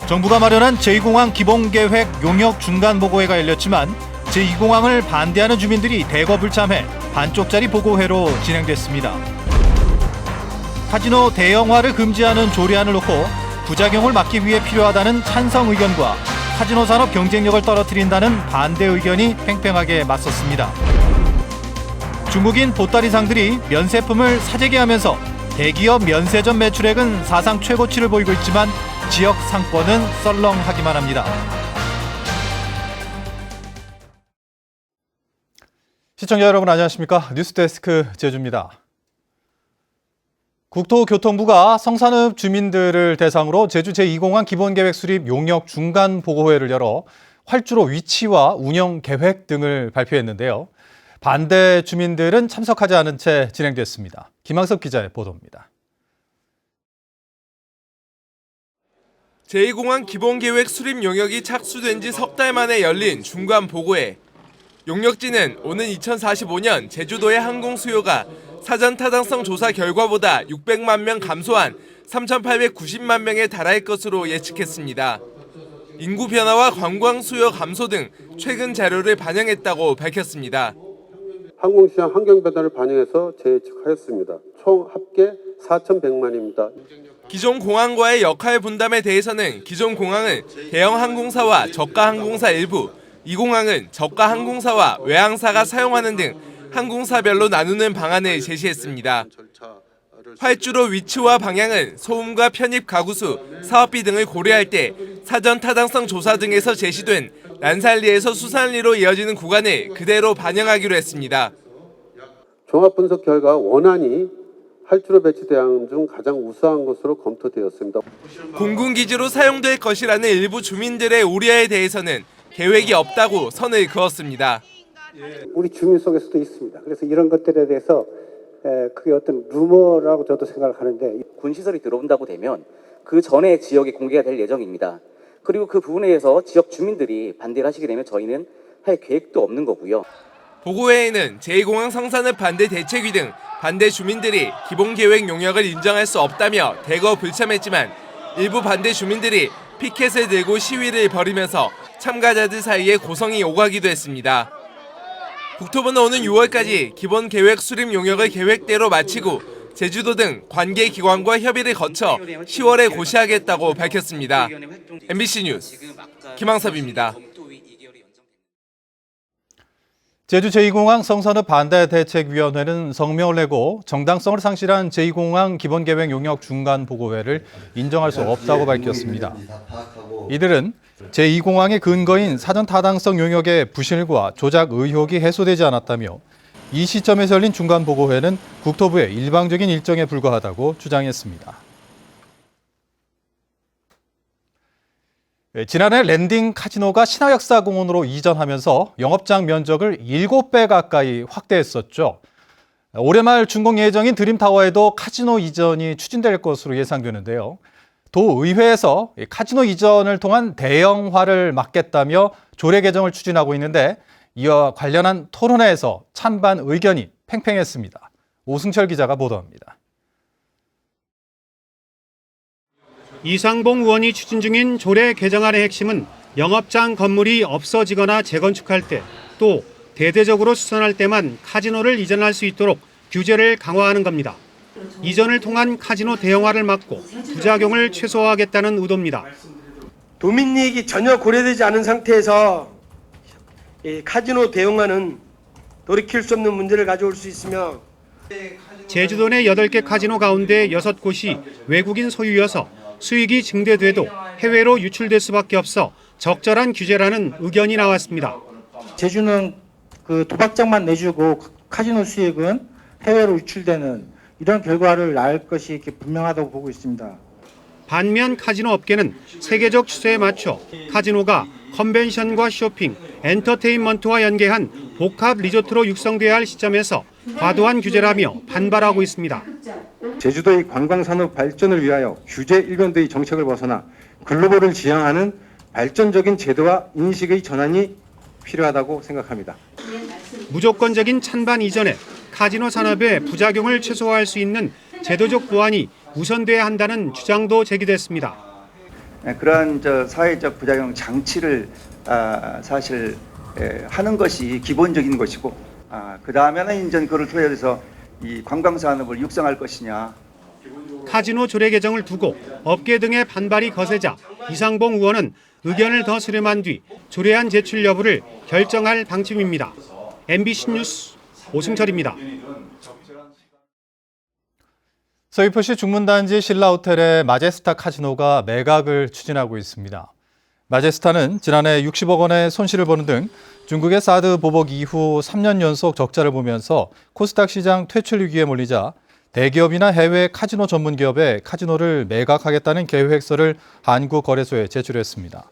정부가 마련한 제2공항 기본계획 용역 중간보고회가 열렸지만 제2공항을 반대하는 주민들이 대거 불참해 반쪽짜리 보고회로 진행됐습니다. 카지노 대형화를 금지하는 조례안을 놓고 부작용을 막기 위해 필요하다는 찬성 의견과 카지노 산업 경쟁력을 떨어뜨린다는 반대 의견이 팽팽하게 맞섰습니다. 중국인 보따리상들이 면세품을 사재기하면서 대기업 면세점 매출액은 사상 최고치를 보이고 있지만 지역 상권은 썰렁하기만 합니다. 시청자 여러분 안녕하십니까? 뉴스데스크 제주입니다. 국토교통부가 성산읍 주민들을 대상으로 제주 제2공항 기본계획 수립 용역 중간 보고회를 열어 활주로 위치와 운영 계획 등을 발표했는데요. 반대 주민들은 참석하지 않은 채 진행됐습니다. 김항섭 기자의 보도입니다. 제2공항 기본계획 수립 용역이 착수된 지 석 달 만에 열린 중간 보고회. 용역지는 오는 2045년 제주도의 항공 수요가 사전 타당성 조사 결과보다 600만 명 감소한 3,890만 명에 달할 것으로 예측했습니다. 인구 변화와 관광 수요 감소 등 최근 자료를 반영했다고 밝혔습니다. 항공시장 환경 변화를 반영해서 재예측하였습니다. 총 합계 4,100만입니다. 기존 공항과의 역할 분담에 대해서는 기존 공항은 대형 항공사와 저가 항공사 일부, 이 공항은 저가 항공사와 외항사가 사용하는 등 항공사별로 나누는 방안을 제시했습니다. 활주로 위치와 방향은 소음과 편입 가구수, 사업비 등을 고려할 때 사전 타당성 조사 등에서 제시된 란살리에서 수산리로 이어지는 구간을 그대로 반영하기로 했습니다. 종합 분석 결과 원안이 활주로 배치 대안 중 가장 우수한 것으로 검토되었습니다. 공군기지로 사용될 것이라는 일부 주민들의 우려에 대해서는 계획이 없다고 선을 그었습니다. 우리 주민 속에서도 있습니다. 그래서 이런 것들에 대해서 그게 어떤 루머라고 저도 생각을 하는데 군시설이 들어온다고 되면 그 전에 지역에 공개가 될 예정입니다. 그리고 그 부분에 대해서 지역 주민들이 반대를 하시게 되면 저희는 할 계획도 없는 거고요. 보고회에는 제2공항 성산읍 반대 대책위 등 반대 주민들이 기본계획 용역을 인정할 수 없다며 대거 불참했지만 일부 반대 주민들이 피켓을 들고 시위를 벌이면서 참가자들 사이에 고성이 오가기도 했습니다. 국토부는 오는 6월까지 기본계획 수립 용역을 계획대로 마치고 제주도 등 관계기관과 협의를 거쳐 10월에 고시하겠다고 밝혔습니다. MBC 뉴스 김항섭입니다. 제주 제2공항 성산읍 반대대책위원회는 성명을 내고 정당성을 상실한 제2공항 기본계획 용역 중간보고회를 인정할 수 없다고 밝혔습니다. 이들은 제2공항의 근거인 사전 타당성 용역의 부실과 조작 의혹이 해소되지 않았다며 이 시점에서 열린 중간보고회는 국토부의 일방적인 일정에 불과하다고 주장했습니다. 지난해 랜딩 카지노가 신화역사공원으로 이전하면서 영업장 면적을 7배 가까이 확대했었죠. 올해 말 준공 예정인 드림타워에도 카지노 이전이 추진될 것으로 예상되는데요. 도의회에서 카지노 이전을 통한 대형화를 막겠다며 조례 개정을 추진하고 있는데 이와 관련한 토론회에서 찬반 의견이 팽팽했습니다. 오승철 기자가 보도합니다. 이상봉 의원이 추진 중인 조례 개정안의 핵심은 영업장 건물이 없어지거나 재건축할 때 또 대대적으로 수선할 때만 카지노를 이전할 수 있도록 규제를 강화하는 겁니다. 이전을 통한 카지노 대형화를 막고 부작용을 최소화하겠다는 의도입니다. 도민 이익이 전혀 고려되지 않은 상태에서 카지노 대형화는 돌이킬 수 없는 문제를 가져올 수 있으며 제주도 내 8개 카지노 가운데 6곳이 외국인 소유여서 수익이 증대돼도 해외로 유출될 수밖에 없어 적절한 규제라는 의견이 나왔습니다. 제주는 그 도박장만 내주고 카지노 수익은 해외로 유출되는 이런 결과를 낳을 것이 분명하다고 보고 있습니다. 반면 카지노 업계는 세계적 추세에 맞춰 카지노가 컨벤션과 쇼핑, 엔터테인먼트와 연계한 복합 리조트로 육성돼야 할 시점에서 과도한 규제라며 반발하고 있습니다. 제주도의 관광산업 발전을 위하여 규제 일변도의 정책을 벗어나 글로벌을 지향하는 발전적인 제도와 인식의 전환이 필요하다고 생각합니다. 무조건적인 찬반 이전에 카지노 산업의 부작용을 최소화할 수 있는 제도적 보완이 우선돼야 한다는 주장도 제기됐습니다. 그러한 사회적 부작용 장치를 사실 하는 것이 기본적인 것이고, 그 다음에는 이제 그걸 토대로 이 관광 산업을 육성할 것이냐. 카지노 조례 개정을 두고 업계 등의 반발이 거세자 이상봉 의원은 의견을 더 수렴한 뒤 조례안 제출 여부를 결정할 방침입니다. MBC 뉴스 오승철입니다. 서귀포시 중문단지 신라호텔의 마제스타 카지노가 매각을 추진하고 있습니다. 마제스타는 지난해 60억 원의 손실을 보는 등 중국의 사드 보복 이후 3년 연속 적자를 보면서 코스닥 시장 퇴출 위기에 몰리자 대기업이나 해외 카지노 전문 기업에 카지노를 매각하겠다는 계획서를 한국거래소에 제출했습니다.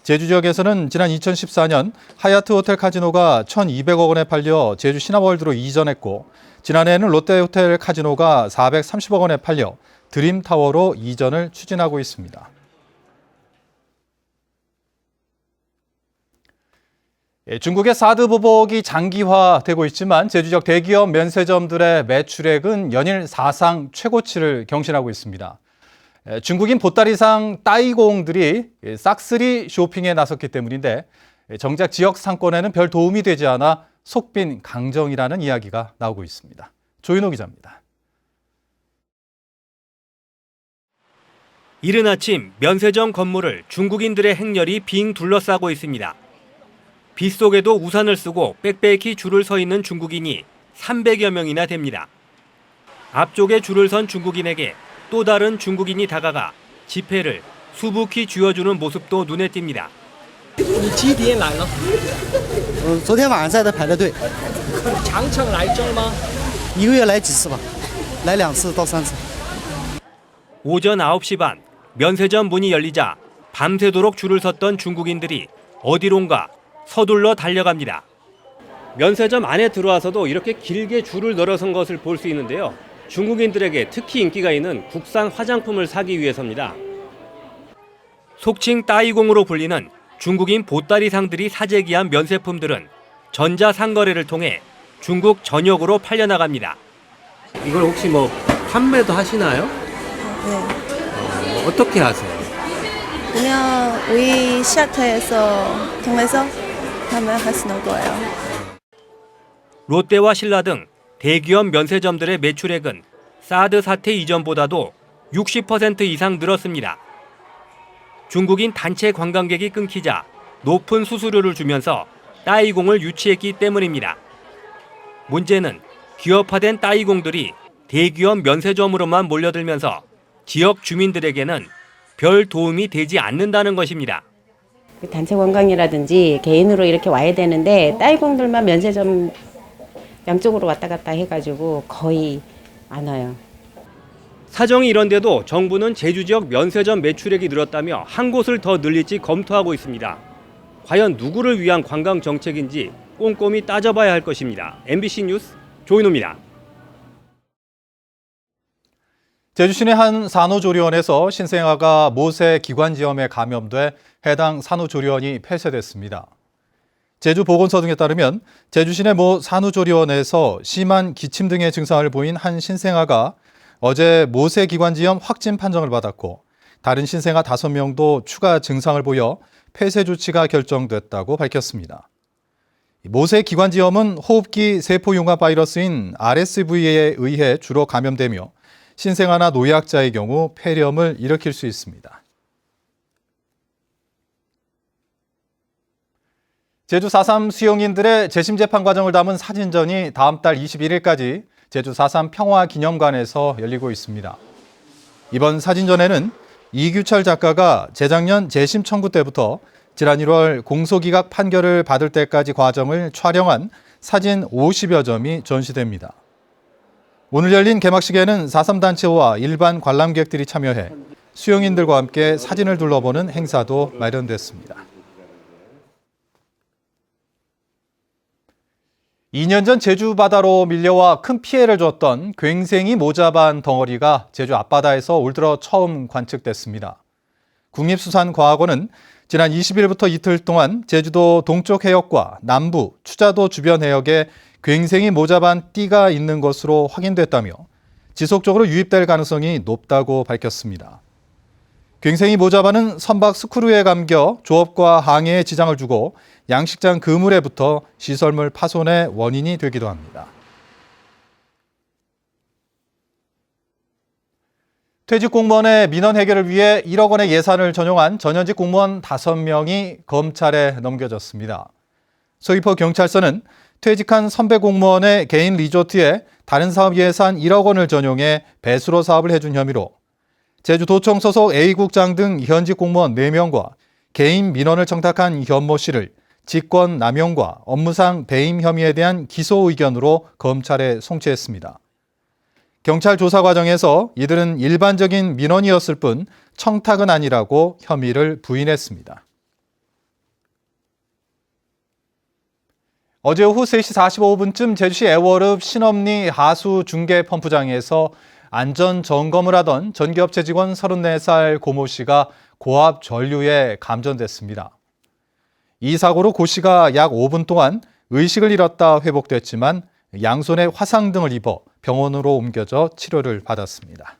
제주 지역에서는 지난 2014년 하얏트 호텔 카지노가 1,200억 원에 팔려 제주 신화월드로 이전했고, 지난해에는 롯데호텔 카지노가 430억 원에 팔려 드림타워로 이전을 추진하고 있습니다. 중국의 사드 보복이 장기화되고 있지만 제주 지역 대기업 면세점들의 매출액은 연일 사상 최고치를 경신하고 있습니다. 중국인 보따리상 따이공들이 싹쓸이 쇼핑에 나섰기 때문인데 정작 지역 상권에는 별 도움이 되지 않아 속빈 강정이라는 이야기가 나오고 있습니다. 조인호 기자입니다. 이른 아침 면세점 건물을 중국인들의 행렬이 빙 둘러싸고 있습니다. 빗속에도 우산을 쓰고 빽빽히 줄을 서 있는 중국인이 300여 명이나 됩니다. 앞쪽에 줄을 선 중국인에게 또 다른 중국인이 다가가 지폐를 수북히 쥐어주는 모습도 눈에 띕니다. 你几点来了？昨天晚上在这排的队。常常来这儿吗？一个月来几次吧，来2次到3次。 오전 9시 반 면세점 문이 열리자 밤새도록 줄을 섰던 중국인들이 어디론가 서둘러 달려갑니다. 면세점 안에 들어와서도 이렇게 길게 줄을 늘어선 것을 볼 수 있는데요. 중국인들에게 특히 인기가 있는 국산 화장품을 사기 위해서입니다. 속칭 따이공으로 불리는 중국인 보따리상들이 사재기한 면세품들은 전자상거래를 통해 중국 전역으로 팔려나갑니다. 이걸 혹시 뭐 판매도 하시나요? 네. 어떻게 하세요? 그냥 우리 샤터에서 통해서 판매하시는 거예요. 롯데와 신라 등 대기업 면세점들의 매출액은 사드 사태 이전보다도 60% 이상 늘었습니다. 중국인 단체 관광객이 끊기자 높은 수수료를 주면서 따이공을 유치했기 때문입니다. 문제는 기업화된 따이공들이 대기업 면세점으로만 몰려들면서 지역 주민들에게는 별 도움이 되지 않는다는 것입니다. 단체 관광이라든지 개인으로 이렇게 와야 되는데 따이공들만 면세점 양쪽으로 왔다 갔다 해가지고 거의 안 와요. 사정이 이런데도 정부는 제주 지역 면세점 매출액이 늘었다며 한 곳을 더 늘릴지 검토하고 있습니다. 과연 누구를 위한 관광 정책인지 꼼꼼히 따져봐야 할 것입니다. MBC 뉴스 조인호입니다. 제주 시내 한 산후조리원에서 신생아가 모세 기관지염에 감염돼 해당 산후조리원이 폐쇄됐습니다. 제주보건소 등에 따르면 제주 시내 모 산후조리원에서 심한 기침 등의 증상을 보인 한 신생아가 어제 모세 기관지염 확진 판정을 받았고 다른 신생아 5명도 추가 증상을 보여 폐쇄 조치가 결정됐다고 밝혔습니다. 모세 기관지염은 호흡기 세포융합 바이러스인 RSV에 의해 주로 감염되며 신생아나 노약자의 경우 폐렴을 일으킬 수 있습니다. 제주 4.3 수용인들의 재심 재판 과정을 담은 사진전이 다음 달 21일까지 제주 4.3 평화기념관에서 열리고 있습니다. 이번 사진전에는 이규철 작가가 재작년 재심 청구 때부터 지난 1월 공소기각 판결을 받을 때까지 과정을 촬영한 사진 50여 점이 전시됩니다. 오늘 열린 개막식에는 4.3 단체와 일반 관람객들이 참여해 수용인들과 함께 사진을 둘러보는 행사도 마련됐습니다. 2년 전 제주 바다로 밀려와 큰 피해를 줬던 괭생이 모자반 덩어리가 제주 앞바다에서 올 들어 처음 관측됐습니다. 국립수산과학원은 지난 20일부터 이틀 동안 제주도 동쪽 해역과 남부, 추자도 주변 해역에 괭생이 모자반 띠가 있는 것으로 확인됐다며 지속적으로 유입될 가능성이 높다고 밝혔습니다. 괭생이 모자반은 선박 스크류에 감겨 조업과 항해에 지장을 주고 양식장 그물에 붙어 시설물 파손의 원인이 되기도 합니다. 퇴직 공무원의 민원 해결을 위해 1억 원의 예산을 전용한 전현직 공무원 5명이 검찰에 넘겨졌습니다. 서귀포 경찰서는 퇴직한 선배 공무원의 개인 리조트에 다른 사업 예산 1억 원을 전용해 배수로 사업을 해준 혐의로 제주도청 소속 A국장 등 현직 공무원 4명과 개인 민원을 청탁한 현모 씨를 직권 남용과 업무상 배임 혐의에 대한 기소 의견으로 검찰에 송치했습니다. 경찰 조사 과정에서 이들은 일반적인 민원이었을 뿐 청탁은 아니라고 혐의를 부인했습니다. 어제 오후 3시 45분쯤 제주시 애월읍 신엄리 하수 중계 펌프장에서 안전 점검을 하던 전기업체 직원 34살 고모 씨가 고압 전류에 감전됐습니다. 이 사고로 고 씨가 약 5분 동안 의식을 잃었다 회복됐지만 양손에 화상 등을 입어 병원으로 옮겨져 치료를 받았습니다.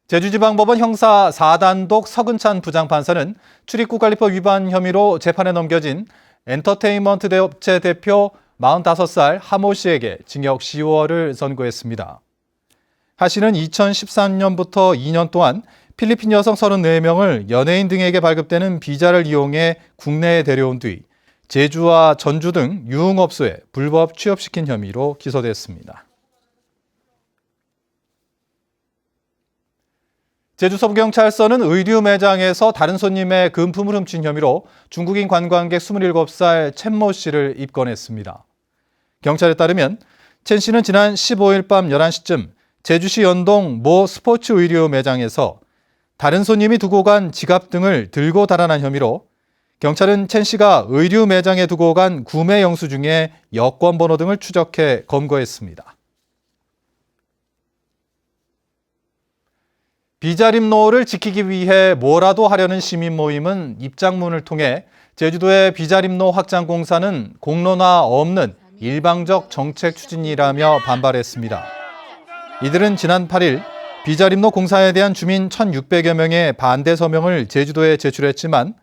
제주지방법원 형사 4단독 서근찬 부장판사는 출입국관리법 위반 혐의로 재판에 넘겨진 엔터테인먼트 업체 대표 45살 하모 씨에게 징역 10월을 선고했습니다. 하 씨는 2013년부터 2년 동안 필리핀 여성 34명을 연예인 등에게 발급되는 비자를 이용해 국내에 데려온 뒤 제주와 전주 등 유흥업소에 불법 취업시킨 혐의로 기소됐습니다. 제주서부경찰서는 의류 매장에서 다른 손님의 금품을 훔친 혐의로 중국인 관광객 27살 첸모 씨를 입건했습니다. 경찰에 따르면 첸 씨는 지난 15일 밤 11시쯤 제주시 연동 모 스포츠 의류 매장에서 다른 손님이 두고 간 지갑 등을 들고 달아난 혐의로 경찰은 첸 씨가 의류 매장에 두고 간 구매 영수 중에 여권 번호 등을 추적해 검거했습니다. 비자림로를 지키기 위해 뭐라도 하려는 시민 모임은 입장문을 통해 제주도의 비자림로 확장 공사는 공론화 없는 일방적 정책 추진이라며 반발했습니다. 이들은 지난 8일 비자림로 공사에 대한 주민 1,600여 명의 반대 서명을 제주도에 제출했지만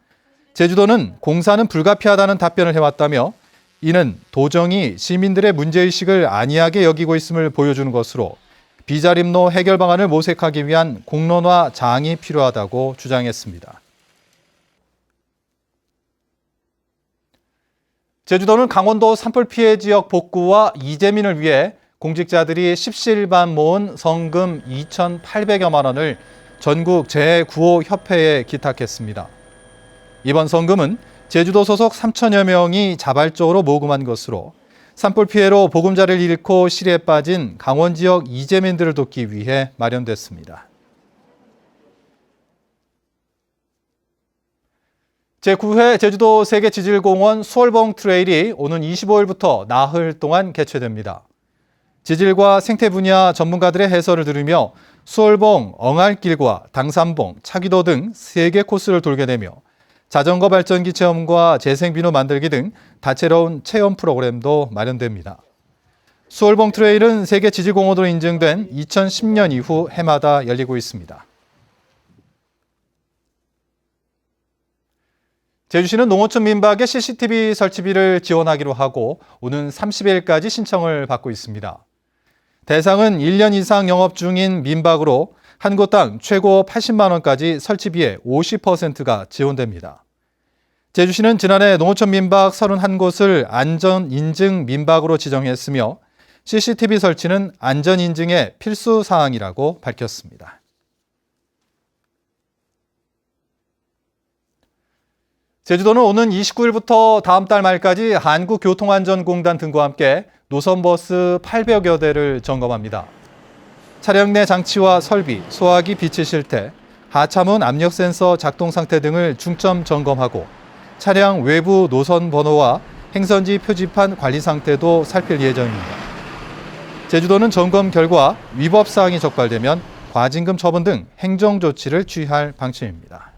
제주도는 공사는 불가피하다는 답변을 해왔다며 이는 도정이 시민들의 문제의식을 안이하게 여기고 있음을 보여주는 것으로 비자림로 해결 방안을 모색하기 위한 공론화 장이 필요하다고 주장했습니다. 제주도는 강원도 산불 피해 지역 복구와 이재민을 위해 공직자들이 십시일반 모은 성금 2,800여만 원을 전국 제9호 협회에 기탁했습니다. 이번 성금은 제주도 소속 3천여 명이 자발적으로 모금한 것으로 산불 피해로 보금자리를 잃고 실에 빠진 강원 지역 이재민들을 돕기 위해 마련됐습니다. 제9회 제주도 세계지질공원 수월봉 트레일이 오는 25일부터 나흘 동안 개최됩니다. 지질과 생태 분야 전문가들의 해설을 들으며 수월봉, 엉알길과 당산봉, 차기도 등 3개 코스를 돌게 되며 자전거 발전기 체험과 재생비누 만들기 등 다채로운 체험 프로그램도 마련됩니다. 수월봉 트레일은 세계 지질공원으로 인증된 2010년 이후 해마다 열리고 있습니다. 제주시는 농어촌 민박의 CCTV 설치비를 지원하기로 하고 오는 30일까지 신청을 받고 있습니다. 대상은 1년 이상 영업 중인 민박으로 한 곳당 최고 80만 원까지 설치비의 50%가 지원됩니다. 제주시는 지난해 농어촌 민박 31곳을 안전인증 민박으로 지정했으며 CCTV 설치는 안전인증의 필수 사항이라고 밝혔습니다. 제주도는 오는 29일부터 다음 달 말까지 한국교통안전공단 등과 함께 노선버스 800여 대를 점검합니다. 차량 내 장치와 설비, 소화기 비치 실태, 하차문 압력 센서 작동 상태 등을 중점 점검하고 차량 외부 노선 번호와 행선지 표지판 관리 상태도 살필 예정입니다. 제주도는 점검 결과 위법 사항이 적발되면 과징금 처분 등 행정 조치를 취할 방침입니다.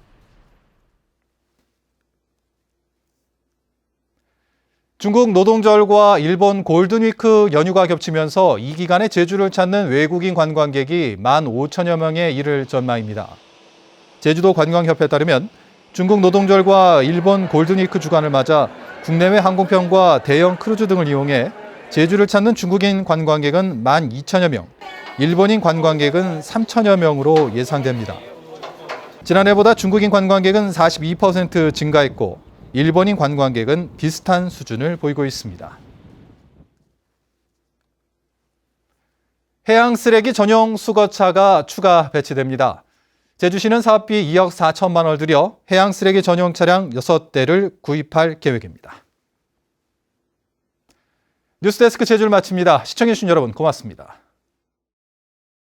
중국 노동절과 일본 골든위크 연휴가 겹치면서 이 기간에 제주를 찾는 외국인 관광객이 15,000여 명에 이를 전망입니다. 제주도 관광협회에 따르면 중국 노동절과 일본 골든위크 주간을 맞아 국내외 항공편과 대형 크루즈 등을 이용해 제주를 찾는 중국인 관광객은 12,000여 명, 일본인 관광객은 3,000여 명으로 예상됩니다. 지난해보다 중국인 관광객은 42% 증가했고 일본인 관광객은 비슷한 수준을 보이고 있습니다. 해양 쓰레기 전용 수거차가 추가 배치됩니다. 제주시는 사업비 2억 4천만 원을 들여 해양 쓰레기 전용 차량 6대를 구입할 계획입니다. 뉴스데스크 제주를 마칩니다. 시청해주신 여러분 고맙습니다.